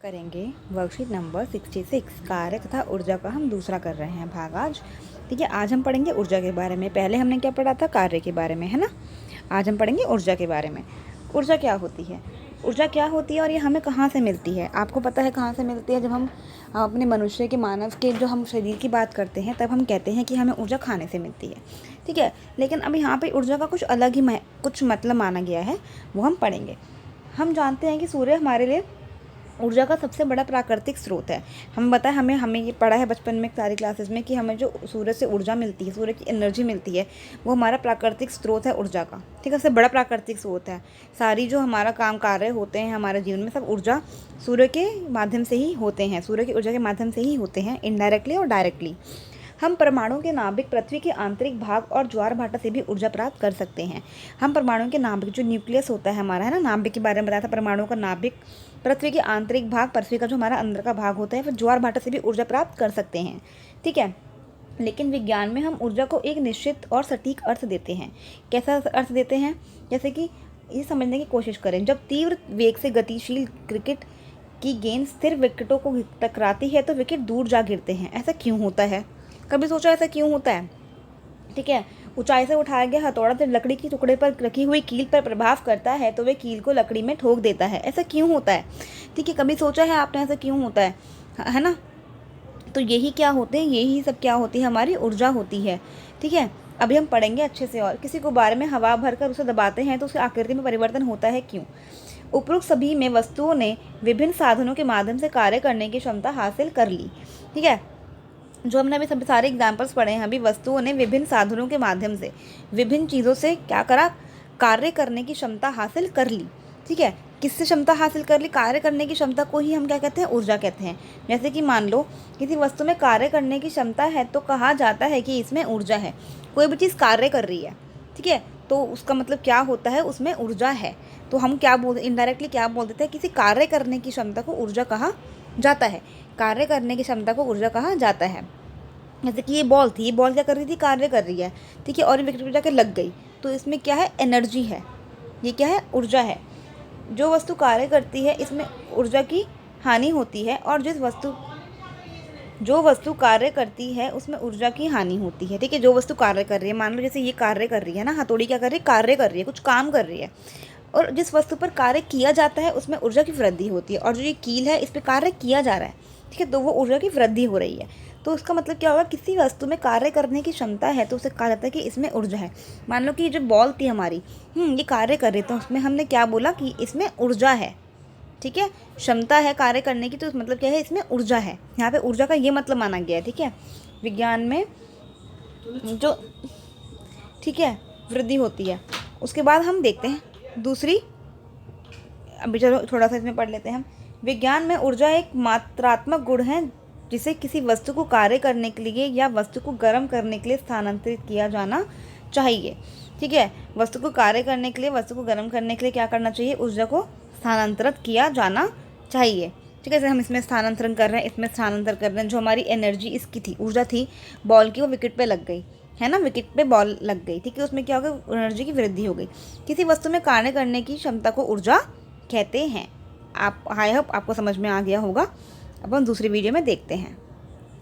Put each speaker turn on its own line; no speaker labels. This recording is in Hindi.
करेंगे वर्कशीट नंबर 66 कार्य तथा ऊर्जा का हम दूसरा कर रहे हैं भाग आज। ठीक है, आज हम पढ़ेंगे ऊर्जा के बारे में। पहले हमने क्या पढ़ा था, कार्य के बारे में, है ना। आज हम पढ़ेंगे ऊर्जा के बारे में। ऊर्जा क्या होती है, ऊर्जा क्या होती है और ये हमें कहाँ से मिलती है। आपको पता है कहाँ से मिलती है। जब हम अपने मनुष्य के, मानव के जो हम शरीर की बात करते हैं तब हम कहते हैं कि हमें ऊर्जा खाने से मिलती है। ठीक है, लेकिन अब यहाँ पे ऊर्जा का कुछ अलग ही कुछ मतलब माना गया है, वो हम पढ़ेंगे। हम जानते हैं कि सूर्य हमारे लिए ऊर्जा का सबसे बड़ा प्राकृतिक स्रोत है। हमें बताया, हमें ये पढ़ा है बचपन में सारी क्लासेस में कि हमें जो सूर्य से ऊर्जा मिलती है, सूर्य की एनर्जी मिलती है, वो हमारा प्राकृतिक स्रोत है ऊर्जा का। ठीक है, सबसे बड़ा प्राकृतिक स्रोत है। सारी जो हमारा काम कार्य होते हैं हमारे जीवन में, सब ऊर्जा सूर्य के माध्यम से ही होते हैं, सूर्य की ऊर्जा के माध्यम से ही होते हैं, इनडायरेक्टली और डायरेक्टली। हम परमाणु के नाभिक, पृथ्वी के आंतरिक भाग और ज्वार भाटा से भी ऊर्जा प्राप्त कर सकते हैं। हम परमाणु के नाभिक, जो न्यूक्लियस होता है हमारा, है ना, नाभिक के बारे में बताया था। परमाणु का नाभिक, पृथ्वी के आंतरिक भाग, पृथ्वी का जो हमारा अंदर का भाग होता है, फिर ज्वार भाटा से भी ऊर्जा प्राप्त कर सकते हैं। ठीक है, लेकिन विज्ञान में हम ऊर्जा को एक निश्चित और सटीक अर्थ देते हैं। कैसा अर्थ देते हैं, जैसे कि ये समझने की कोशिश करें। जब तीव्र वेग से गतिशील क्रिकेट की गेंद स्थिर विकेटों को टकराती है तो विकेट दूर जा गिरते हैं। ऐसा क्यों होता है, कभी सोचा ऐसा क्यों होता है। ठीक है, ऊंचाई से उठाया गया हथौड़ा जब लकड़ी की टुकड़े पर रखी हुई कील पर प्रभाव करता है तो वे कील को लकड़ी में ठोक देता है। ऐसा क्यों होता है। ठीक है, कभी सोचा है आपने ऐसा क्यों होता है ना। तो यही क्या होते हैं, यही सब क्या होती है, हमारी ऊर्जा होती है। ठीक है, अभी हम पढ़ेंगे अच्छे से। और किसी गुब्बारे में हवा भरकर उसे दबाते हैं तो उसकी आकृति में परिवर्तन होता है, क्यों। उपरोक्त सभी में वस्तुओं ने विभिन्न साधनों के माध्यम से कार्य करने की क्षमता हासिल कर ली। ठीक है, जो हमने अभी सभी सारे एग्जाम्पल्स पढ़े हैं, अभी वस्तुओं ने विभिन्न साधनों के माध्यम से, विभिन्न चीज़ों से क्या करा, कार्य करने की क्षमता हासिल कर ली। ठीक है, किससे क्षमता हासिल कर ली, कार्य करने की क्षमता को ही हम क्या कहते हैं, ऊर्जा कहते हैं। जैसे कि मान लो किसी वस्तु में कार्य करने की क्षमता है तो कहा जाता है कि इसमें ऊर्जा है। कोई भी चीज़ कार्य कर रही है, ठीक है, तो उसका मतलब क्या होता है, उसमें ऊर्जा है। तो हम क्या बोल, इनडायरेक्टली क्या बोल देते हैं, किसी कार्य करने की क्षमता को ऊर्जा कहा जाता है। कार्य करने की क्षमता को ऊर्जा कहा जाता है। जैसे कि ये बॉल थी, ये बॉल क्या कर रही थी, कार्य कर रही है। ठीक है, और ये विकेट पर जाकर लग गई, तो इसमें क्या है, एनर्जी है, ये क्या है, ऊर्जा है। जो वस्तु कार्य करती है इसमें ऊर्जा की हानि होती है, और जो वस्तु कार्य करती है उसमें ऊर्जा की हानि होती है। ठीक है, जो वस्तु कार्य कर रही है, मान लो जैसे ये कार्य कर रही है ना, हथौड़ी क्या कर रही है, कार्य कर रही है, कुछ काम कर रही है। और जिस वस्तु पर कार्य किया जाता है उसमें ऊर्जा की वृद्धि होती है, और जो ये कील है इस पर कार्य किया जा रहा है, ठीक है, तो वो ऊर्जा की वृद्धि हो रही है। तो उसका मतलब क्या होगा, किसी वस्तु में कार्य करने की क्षमता है तो उसे कहा जाता है कि इसमें ऊर्जा है। मान लो कि ये जो बॉल थी हमारी, ये कार्य कर रही, तो उसमें हमने क्या बोला कि इसमें ऊर्जा है। ठीक है, क्षमता है कार्य करने की, तो मतलब क्या है, इसमें ऊर्जा है। यहाँ पे ऊर्जा का ये मतलब माना गया है। ठीक है, विज्ञान में जो, ठीक है, वृद्धि होती है। उसके बाद हम देखते हैं दूसरी, अभी चलो थोड़ा सा इसमें पढ़ लेते हैं हम। विज्ञान में ऊर्जा एक मात्रात्मक गुण है जिसे किसी वस्तु को कार्य करने के लिए या वस्तु को गर्म करने के लिए स्थानांतरित किया जाना चाहिए। ठीक है, वस्तु को कार्य करने के लिए, वस्तु को गर्म करने के लिए क्या करना चाहिए, ऊर्जा को स्थानांतरित किया जाना चाहिए। ठीक है, जैसे हम इसमें स्थानांतरण कर रहे हैं, इसमें स्थानांतरण कर रहे हैं। जो हमारी एनर्जी इसकी थी, ऊर्जा थी बॉल की, वो विकेट पे लग गई, है ना, विकेट पे बॉल लग गई। ठीक है, उसमें क्या हो गया, एनर्जी की वृद्धि हो गई। किसी वस्तु में कार्य करने की क्षमता को ऊर्जा कहते हैं। आप, आई होप आपको समझ में आ गया होगा। अब हम दूसरी वीडियो में देखते हैं।